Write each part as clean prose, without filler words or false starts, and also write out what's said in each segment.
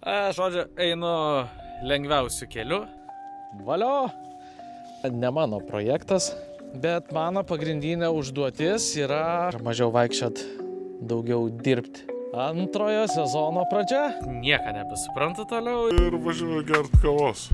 Žodžiu, einu lengviausiu keliu. Valio! Ne mano projektas, bet mano pagrindinė užduotis yra mažiau vaikščiot, daugiau dirbti. Antrojo sezono pradžia. Nieką nebesuprantu toliau. Ir važiuoju gert kavos.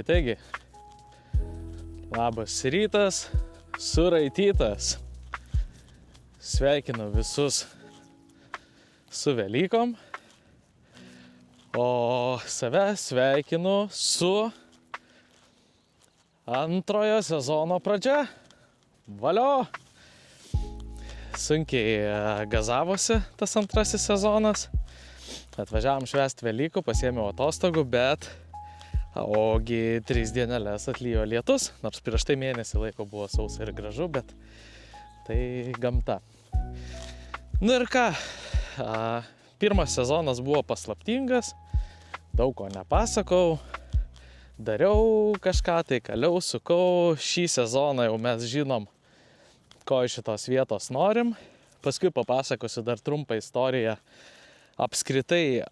Taigi, labas rytas, suraitytas. Sveikinu visus su Velykom, o save sveikinu su antrojo sezono pradžia. Valio! Sunkiai gazavosi tas antrasis sezonas. Atvažiavom švęsti Velykų, pasiėmiau atostogų, bet ogi 3 dienelės atlijo lietus, nors prieš tai mėnesį laiko buvo sausa ir gražu, bet tai gamta. Nu ir ką, pirmas sezonas buvo paslaptingas, daug ko nepasakau, dariau kažką, tai kaliau, sukau. Šį sezoną jau mes žinom, ko iš šitos vietos norim. Paskui papasakosiu dar trumpą istoriją apskritai,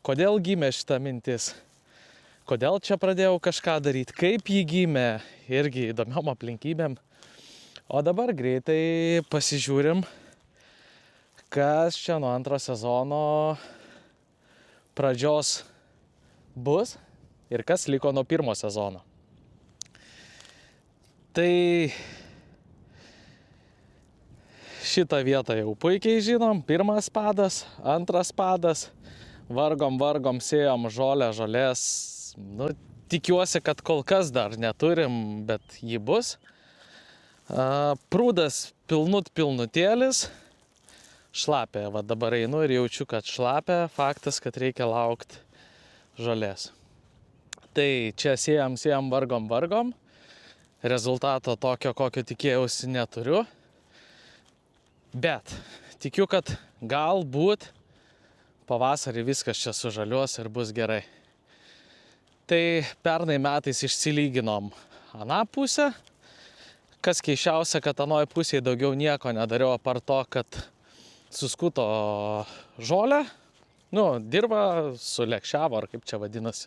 kodėl gimė šita mintis. Kodėl čia pradėjau kažką daryti, kaip jį gimė, irgi įdomiom aplinkybėm. O dabar greitai pasižiūrim, kas čia nuo antro sezono pradžios bus ir kas liko nuo pirmo sezono. Tai šitą vietą jau puikiai žinom. Pirmas padas, antras padas. Vargom, sėjom žolės. Nu, tikiuosi, kad kol kas dar neturim, bet jį bus. Prūdas pilnutėlis. Šlapia, va dabar einu ir jaučiu, kad šlapia. Faktas, kad reikia laukti žolės. Tai čia sėjam, vargom. Rezultato tokio, kokio tikėjausi, neturiu. Bet tikiu, kad galbūt pavasarį viskas čia sužaliuos ir bus gerai. Tai pernai metais išsilyginom aną pusę. Kas keisčiausia, kad anoj pusėje daugiau nieko nedariau, apart to, kad suskuto žolę. Nu, dirba, sulekšiavo, ar kaip čia vadinasi.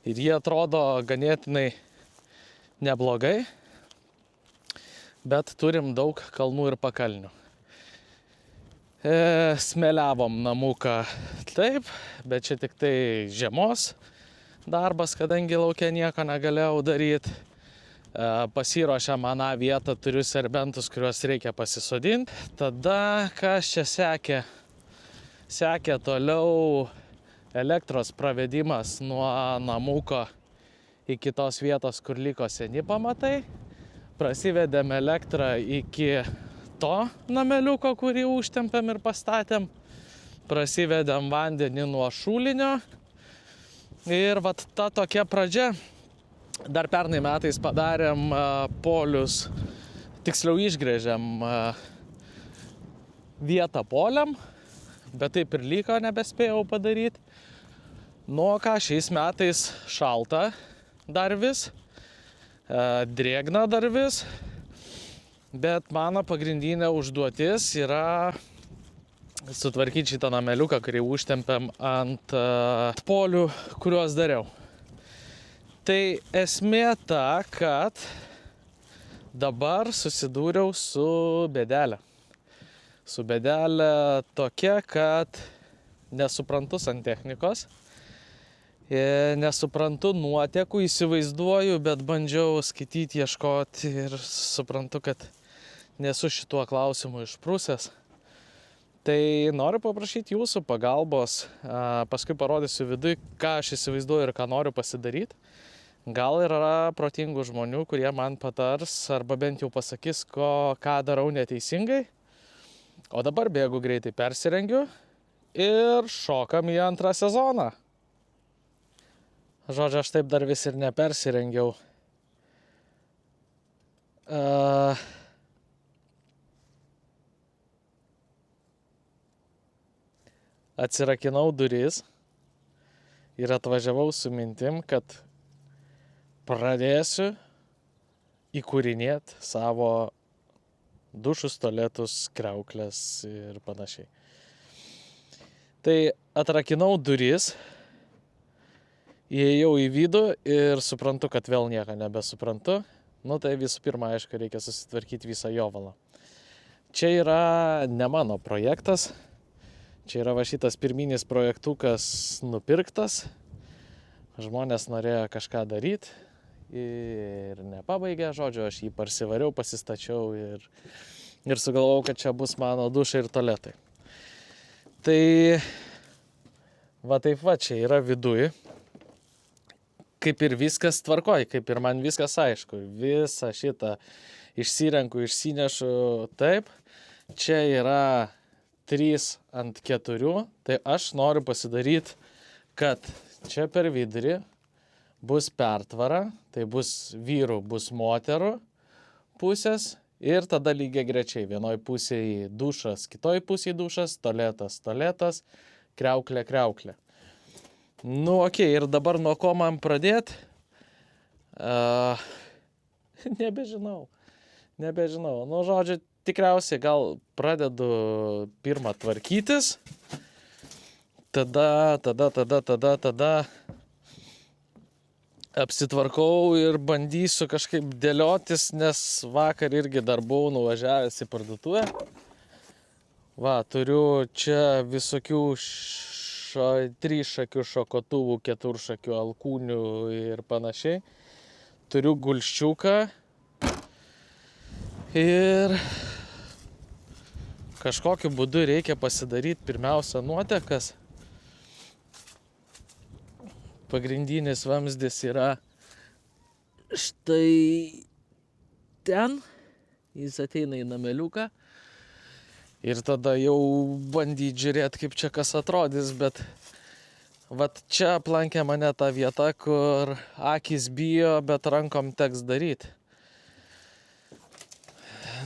Ir jie atrodo ganėtinai neblogai. Bet turim daug kalnų ir pakalnių. Smeliavom namuką taip, bet čia tik tai žiemos darbas, kadangi lauke nieko negalėjau daryti. Pasiruošiam aną vietą, turiu serbentus, kuriuos reikia pasisodinti. Tada, kas čia sekė? Sekė toliau elektros pravedimas nuo namuko iki tos vietos, kur liko seni pamatai. Prasivedėm elektrą iki to nameliuko, kurį užtempėm ir pastatėm. Prasivedėm vandenį nuo šulinio. Ir vat ta tokia pradžia. Dar pernai metais padarėm polius, tiksliau išgrėžėm vietą poliam, bet taip ir liko, nebespėjau padaryti. Nu, ką, šiais metais šalta dar vis, drėgna dar vis, bet mano pagrindinė užduotis yra sutvarkyti šitą nameliuką, kurį užtempiam ant polių, kuriuos dariau. Tai esmė ta, kad dabar susidūriau su bėdelė. Su bėdelė tokia, kad nesuprantu santechnikos, nesuprantu nuotekų, įsivaizduoju, bet bandžiau skaityti, ieškoti ir suprantu, kad nesu šituo klausimu išprusęs. Tai noriu paprašyti jūsų pagalbos, paskui parodysiu vidui, ką aš įsivaizduoju ir ką noriu pasidaryti. Gal yra protingų žmonių, kurie man patars arba bent jau pasakys, ką darau neteisingai. O dabar bėgu greitai persirengiu ir šokam į antrą sezoną. Žodžiu, aš taip dar vis ir nepersirengiau. Atsirakinau duris ir atvažiavau su mintim, kad pradėsiu įkūrinėti savo dušus, tualetus, kriauklės ir panašiai. Tai atrakinau duris, įėjau į vidų ir suprantu, kad vėl nieko nebesuprantu. Nu tai visų pirma, aišku, reikia susitvarkyti visą jovalą. Čia yra ne mano projektas. Čia yra va šitas pirminis projektukas nupirktas. Žmonės norėjo kažką daryti ir nepabaigė, žodžiu, aš jį parsivariau, pasistačiau ir sugalvojau, kad čia bus mano dušai ir tualetai. Tai va taip va, čia yra viduj. Kaip ir viskas tvarkoj, kaip ir man viskas aišku. Visą šitą išsirenku, išsinešu taip. Čia yra 3/4, tai aš noriu pasidaryti, kad čia per vidurį bus pertvara, tai bus vyrų, bus moterų pusės ir tada lygiai grečiai. Vienoj pusėje dušas, kitoj pusėje dušas, tualetas, kriauklė. Nu, okei, ir dabar nuo ko man pradėti? Nebežinau. Nu, žodžiu, tikriausiai gal pradedu pirmą tvarkytis. Tada apsitvarkau ir bandysiu kažkaip dėliotis, nes vakar irgi dar buvau nuvažiavęs į parduotuvę. Va, turiu čia visokių 3-šakių šokotuvų, 4-šakių alkūnių ir panašiai. Turiu gulščiuką ir kažkokiu būdu reikia pasidaryti pirmiausia nuotekas. Pagrindinis vamzdis yra štai ten. Jis ateina į nameliuką. Ir tada jau bandyti žiūrėti, kaip čia kas atrodys, bet vat čia aplankė mane ta vieta, kur akis bijo, bet rankom teks daryti.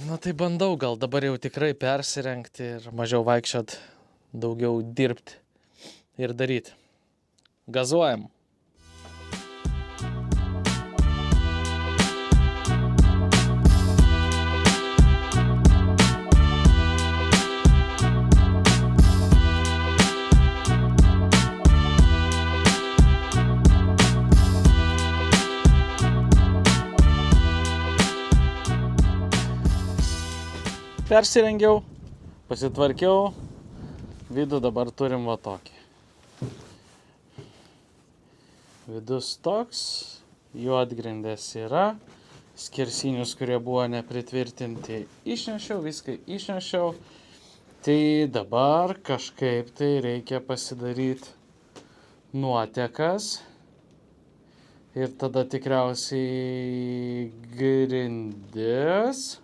Nu tai bandau gal dabar jau tikrai persirengti ir mažiau vaikščiot, daugiau dirbti ir daryti. Gazuojam. Persirengiau, pasitvarkiau, vidų dabar turim va tokį. Vidus toks, juodgrindės yra, skersinius, kurie buvo nepritvirtinti, išnešiau, viską išnešiau. Tai dabar kažkaip tai reikia pasidaryti nuotekas ir tada tikriausiai grindis.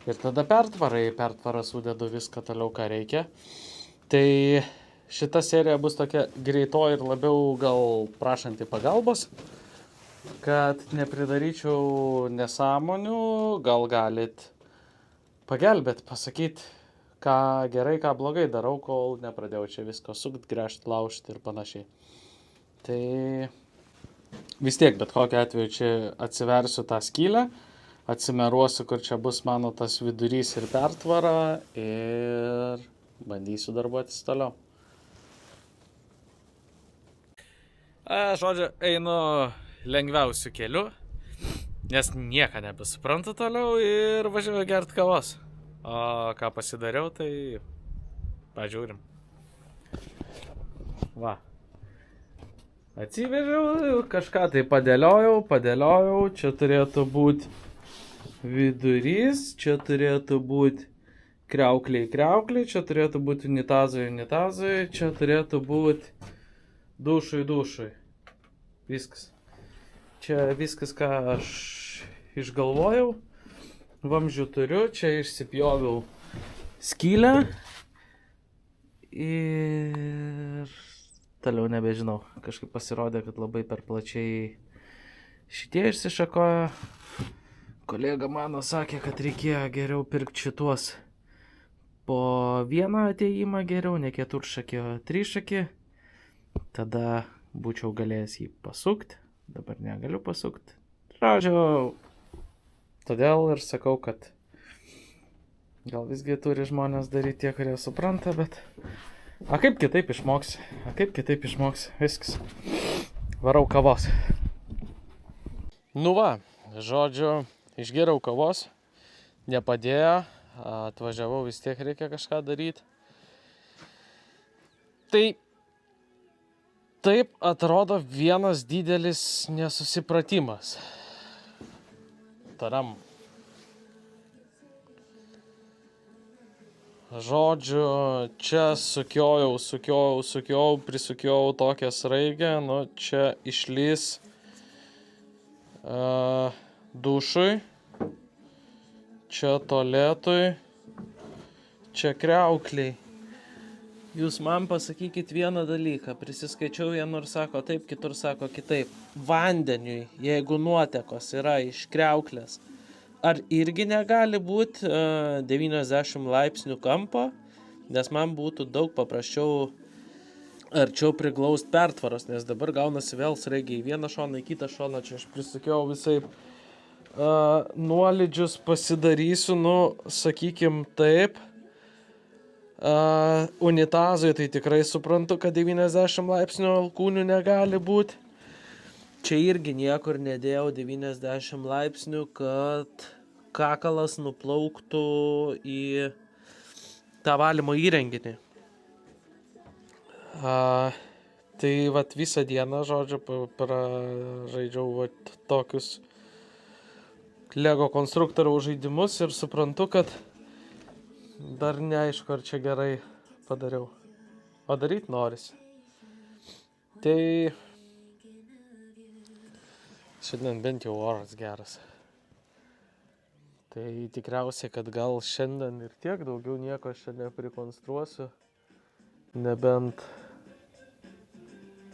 Ir tada pertvarą sudedu viską toliau, ką reikia. Tai šita serija bus tokia greito ir labiau gal prašanti pagalbos, kad nepridaryčiau nesąmonių, gal galit pagelbėt, pasakyti, ką gerai, ką blogai darau, kol nepradėjau čia visko sukt, gręžt, laužti ir panašiai. Tai vis tiek, bet kokiu atveju čia atsiversiu tą skylę, atsimeruosiu, kur čia bus mano tas vidurys ir pertvara ir bandysiu darbuotis toliau. Žodžiu, einu lengviausiu keliu, nes nieko nebesuprantu toliau ir važiuoju gert kavos. O ką pasidariau, tai pažiūrim. Va. Atsivežiau, kažką tai padėliojau, čia turėtų būti vidurys, čia turėtų būti kriaukliai, čia turėtų būti unitazai, čia turėtų būti dušui. Viskas. Čia viskas, ką aš išgalvojau. Vamzdžių turiu, čia išsipjoviau skylę. Ir toliau nebežinau. Kažkaip pasirodė, kad labai per plačiai šitie išsišakojo. Kolega mano sakė, kad reikėjo geriau pirkti šituos po vieną atėjimą geriau, ne keturšakį, o trišakį. Tada būčiau galėjęs jį pasukti. Dabar negaliu pasukti. Žodžiu, todėl ir sakau, kad gal visgi turi žmonės daryti tie, kurie supranta, bet... A kaip kitaip išmoksi? Viskas. Varau kavos. Nu va, žodžiu, išgėriau kavos, nepadėjo, atvažiavau, vis tiek reikia kažką daryti. Tai taip atrodo vienas didelis nesusipratimas. Taram. Žodžiu, čia sukiojau, prisukiojau tokią sraigę, nu čia išlys dušui, čia tualetui, čia kriaukliai. Jūs man pasakykit vieną dalyką, prisiskaičiau vienur sako taip, kitur sako kitaip. Vandeniui, jeigu nuotekos yra iš kriauklės, ar irgi negali būti 90 laipsnių kampo, nes man būtų daug paprasčiau arčiau priglaust pertvaros, nes dabar gaunasi vėl sraigiai į vieną šoną, į kitą šoną, čia aš prisukiau visai nuolydžius pasidarysiu, nu, sakykim taip. Unitazui tai tikrai suprantu, kad 90 laipsnių alkūnių negali būti. Čia irgi niekur nedėjau 90 laipsnių, kad kakalas nuplauktų į tą valymo įrenginį. Tai vat visą dieną, žodžiu, pražaidžiau vat tokius Lego konstruktoriaus žaidimus ir suprantu, kad dar neaišku, ar čia gerai padariau. O daryt norisi. Tai šiandien bent jau oras geras. Tai tikriausiai, kad gal šiandien ir tiek, daugiau nieko aš čia neprikonstruosiu. Nebent...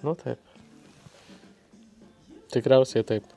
Nu taip. Tikriausiai taip.